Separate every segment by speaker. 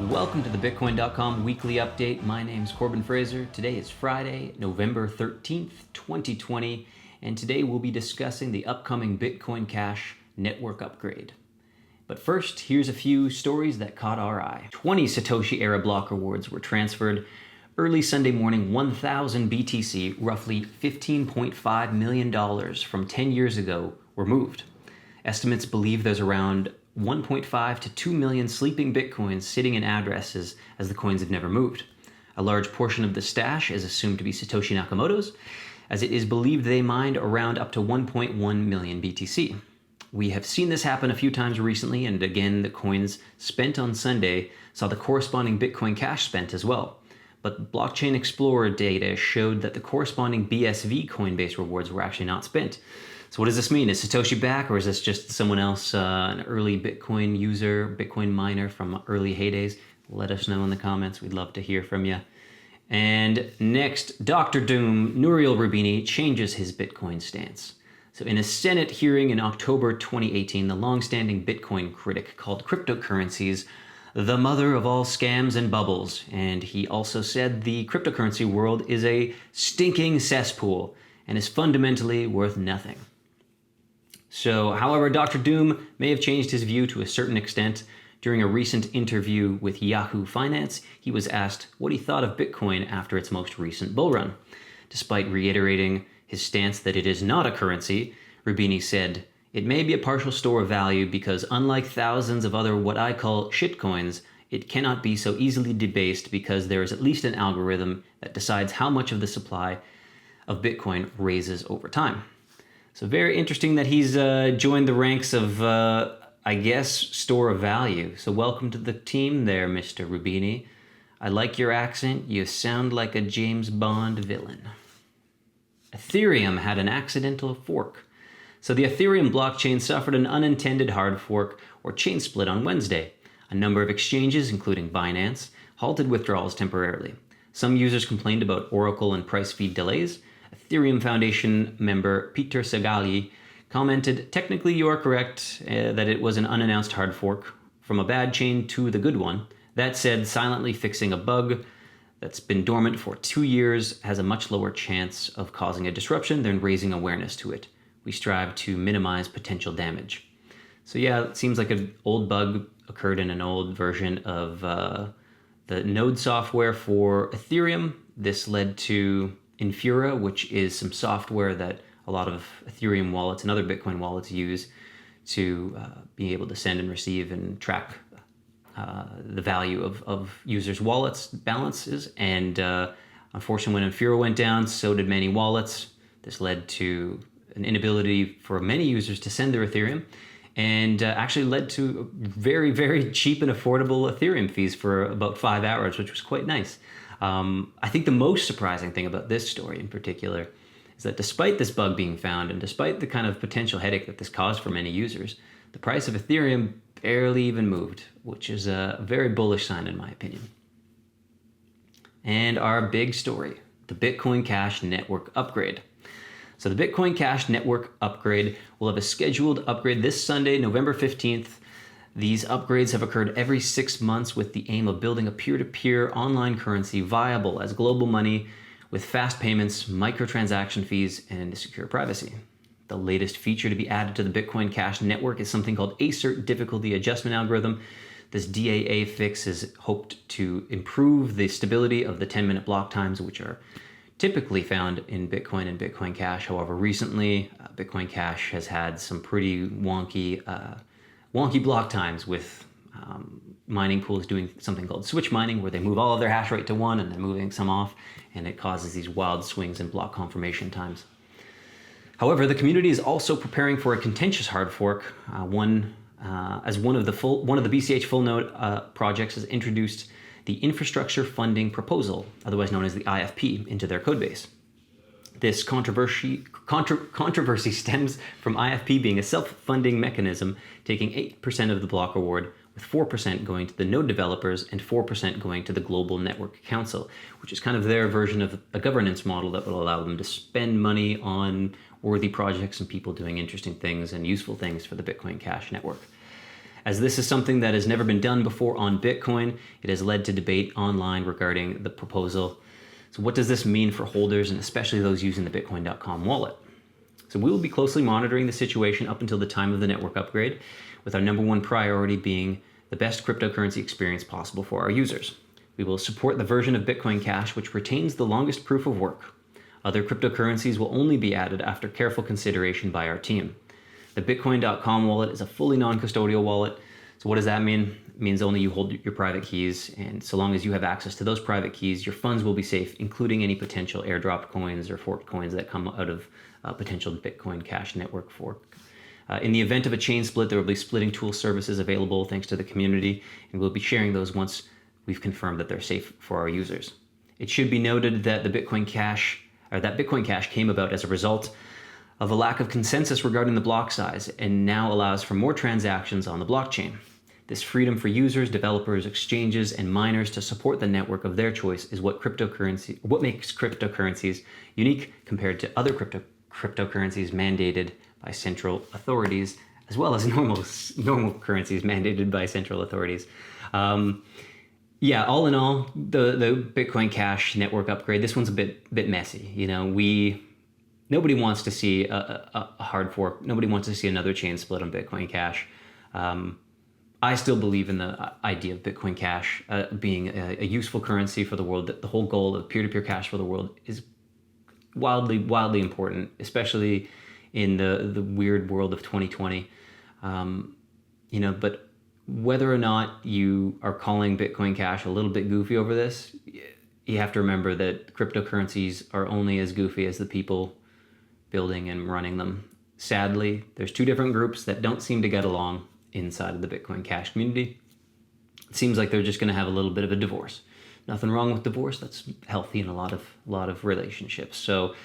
Speaker 1: Welcome to the Bitcoin.com weekly update. My name's Corbin Fraser. Today is Friday, November 13th, 2020, and today we'll be discussing the upcoming Bitcoin Cash network upgrade. But first, here's a few stories that caught our eye. 20 Satoshi-era block rewards were transferred early Sunday morning. 1,000 BTC, roughly $15.5 million from 10 years ago, were moved. Estimates believe there's around 1.5 to 2 million sleeping Bitcoins sitting in addresses as the coins have never moved. A large portion of the stash is assumed to be Satoshi Nakamoto's, as it is believed they mined around up to 1.1 million BTC. We have seen this happen a few times recently, and again, the coins spent on Sunday saw the corresponding Bitcoin Cash spent as well. But Blockchain Explorer data showed that the corresponding BSV Coinbase rewards were actually not spent. So what does this mean? Is Satoshi back, or is this just someone else, an early Bitcoin user, Bitcoin miner from early heydays? Let us know in the comments. We'd love to hear from you. And next, Dr. Doom, Nouriel Roubini, changes his Bitcoin stance. So in a Senate hearing in October 2018, the long-standing Bitcoin critic called cryptocurrencies the mother of all scams and bubbles. And he also said the cryptocurrency world is a stinking cesspool and is fundamentally worth nothing. So, however, Dr. Doom may have changed his view to a certain extent. During a recent interview with Yahoo Finance, he was asked what he thought of Bitcoin after its most recent bull run. Despite reiterating his stance that it is not a currency, Roubini said, "It may be a partial store of value because unlike thousands of other what I call shitcoins, it cannot be so easily debased because there is at least an algorithm that decides how much of the supply of Bitcoin raises over time." So very interesting that he's joined the ranks of, I guess, store of value. So welcome to the team there, Mr. Roubini. I like your accent. You sound like a James Bond villain. Ethereum had an accidental fork. So the Ethereum blockchain suffered an unintended hard fork or chain split on Wednesday. A number of exchanges, including Binance, halted withdrawals temporarily. Some users complained about Oracle and price feed delays. Ethereum Foundation member Peter Sagali commented, "Technically you are correct that it was an unannounced hard fork from a bad chain to the good one. That said, silently fixing a bug that's been dormant for 2 years has a much lower chance of causing a disruption than raising awareness to it. We strive to minimize potential damage." So yeah, it seems like an old bug occurred in an old version of the node software for Ethereum. This led to Infura, which is some software that a lot of Ethereum wallets and other Bitcoin wallets use to be able to send and receive and track the value of users' wallets balances. And unfortunately, when Infura went down, so did many wallets. This led to an inability for many users to send their Ethereum, and actually led to very, very cheap and affordable Ethereum fees for about 5 hours, which was quite nice. I think the most surprising thing about this story in particular is that despite this bug being found and despite the kind of potential headache that this caused for many users, the price of Ethereum barely even moved, which is a very bullish sign in my opinion. And our big story, the Bitcoin Cash network upgrade. So the Bitcoin Cash network upgrade will have a scheduled upgrade this Sunday, November 15th. These upgrades have occurred every 6 months with the aim of building a peer-to-peer online currency viable as global money with fast payments, microtransaction fees, and secure privacy. The latest feature to be added to the Bitcoin Cash network is something called ACERT difficulty adjustment algorithm. This DAA fix is hoped to improve the stability of the 10-minute block times, which are typically found in Bitcoin and Bitcoin Cash. However, recently, Bitcoin Cash has had some pretty wonky block times with mining pools doing something called switch mining, where they move all of their hash rate to 1 and then moving some off, and it causes these wild swings in block confirmation times. However, the community is also preparing for a contentious hard fork. One of the BCH full node projects has introduced the Infrastructure Funding Proposal, otherwise known as the IFP, into their codebase. This controversy stems from IFP being a self-funding mechanism, taking 8% of the block reward, with 4% going to the node developers and 4% going to the Global Network Council, which is kind of their version of a governance model that will allow them to spend money on worthy projects and people doing interesting things and useful things for the Bitcoin Cash network. As this is something that has never been done before on Bitcoin, it has led to debate online regarding the proposal. So what does this mean for holders, and especially those using the Bitcoin.com wallet? So we will be closely monitoring the situation up until the time of the network upgrade, with our number one priority being the best cryptocurrency experience possible for our users. We will support the version of Bitcoin Cash which retains the longest proof of work. Other cryptocurrencies will only be added after careful consideration by our team. The Bitcoin.com wallet is a fully non-custodial wallet. So what does that mean? It means only you hold your private keys, and so long as you have access to those private keys, your funds will be safe, including any potential airdrop coins or forked coins that come out of potential Bitcoin Cash network fork. In the event of a chain split, there will be splitting tool services available thanks to the community, and we'll be sharing those once we've confirmed that they're safe for our users. It should be noted that Bitcoin Cash came about as a result of a lack of consensus regarding the block size, and now allows for more transactions on the blockchain. This freedom for users, developers, exchanges, and miners to support the network of their choice is what makes cryptocurrencies unique compared to other cryptocurrencies mandated by central authorities, as well as normal currencies mandated by central authorities. All in all, the Bitcoin Cash network upgrade, this one's a bit messy. Nobody wants to see a hard fork. Nobody wants to see another chain split on Bitcoin Cash. I still believe in the idea of Bitcoin Cash being a useful currency for the world. That the whole goal of peer-to-peer cash for the world is wildly important, especially in the weird world of 2020. But whether or not you are calling Bitcoin Cash a little bit goofy over this, you have to remember that cryptocurrencies are only as goofy as the people building and running them. Sadly, there's two different groups that don't seem to get along inside of the Bitcoin Cash community. It seems like they're just going to have a little bit of a divorce. Nothing wrong with divorce. That's healthy in a lot of relationships. So,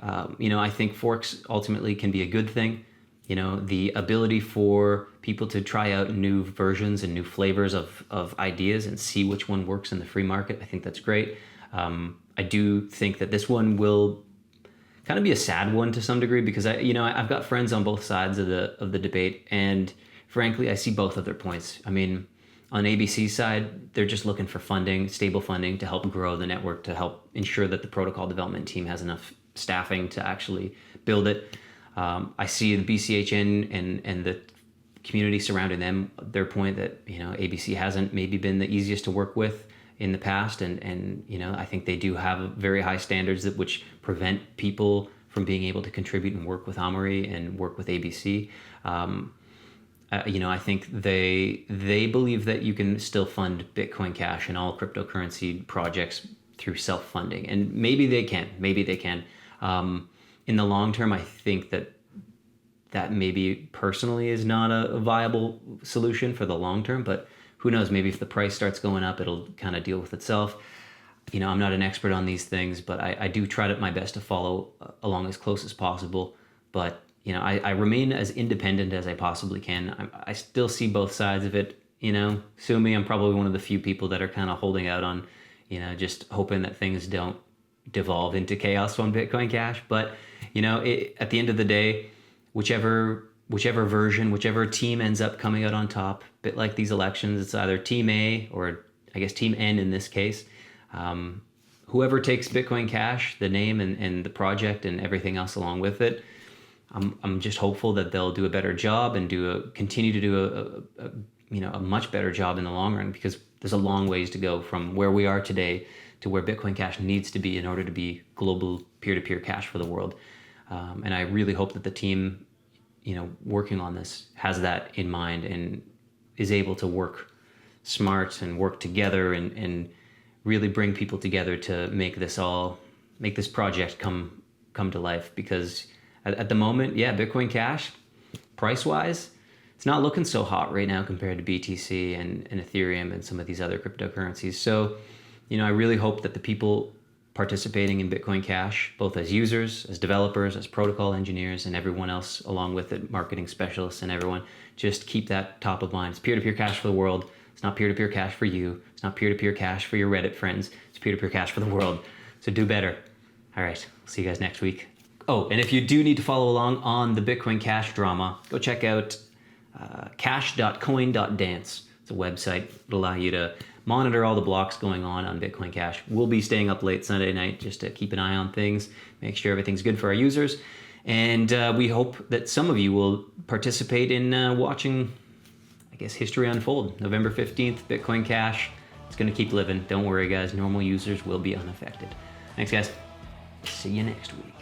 Speaker 1: I think forks ultimately can be a good thing. The ability for people to try out new versions and new flavors of ideas and see which one works in the free market, I think that's great. I do think that this one will kind of be a sad one to some degree, because I've got friends on both sides of the debate, and frankly, I see both of their points. I mean, on ABC's side, they're just looking for funding, stable funding to help grow the network, to help ensure that the protocol development team has enough staffing to actually build it. I see the BCHN and the community surrounding them, their point that, ABC hasn't maybe been the easiest to work with in the past. And I think they do have very high standards which prevent people from being able to contribute and work with Amaury and work with ABC. I think they believe that you can still fund Bitcoin Cash and all cryptocurrency projects through self-funding. And maybe they can. In the long term, I think that maybe personally is not a viable solution for the long term, but who knows, maybe if the price starts going up, it'll kind of deal with itself. I'm not an expert on these things, but I do try my best to follow along as close as possible. But, I remain as independent as I possibly can. I still see both sides of it. Sue me, I'm probably one of the few people that are kind of holding out on, just hoping that things don't devolve into chaos on Bitcoin Cash. But, at the end of the day, whichever version, whichever team ends up coming out on top, a bit like these elections, it's either Team A or I guess Team N in this case. Whoever takes Bitcoin Cash, the name and the project and everything else along with it, I'm just hopeful that they'll do a better job and continue to do a much better job in the long run, because there's a long ways to go from where we are today to where Bitcoin Cash needs to be in order to be global peer-to-peer cash for the world. And I really hope that the team, working on this has that in mind and is able to work smart and work together and really bring people together to make this project come to life. Because at the moment, Bitcoin Cash, price-wise, it's not looking so hot right now compared to BTC and Ethereum and some of these other cryptocurrencies. So, I really hope that the people participating in Bitcoin Cash, both as users, as developers, as protocol engineers, and everyone else along with it, marketing specialists and everyone, just keep that top of mind. It's peer-to-peer cash for the world. It's not peer-to-peer cash for you. It's not peer-to-peer cash for your Reddit friends. It's peer-to-peer cash for the world. So do better. All right, see you guys next week. Oh, and if you do need to follow along on the Bitcoin Cash drama, go check out cash.coin.dance. It's a website that allows you to monitor all the blocks going on Bitcoin Cash. We'll be staying up late Sunday night just to keep an eye on things, make sure everything's good for our users. And we hope that some of you will participate in watching, I guess, history unfold. November 15th, Bitcoin Cash. It's going to keep living. Don't worry, guys. Normal users will be unaffected. Thanks, guys. See you next week.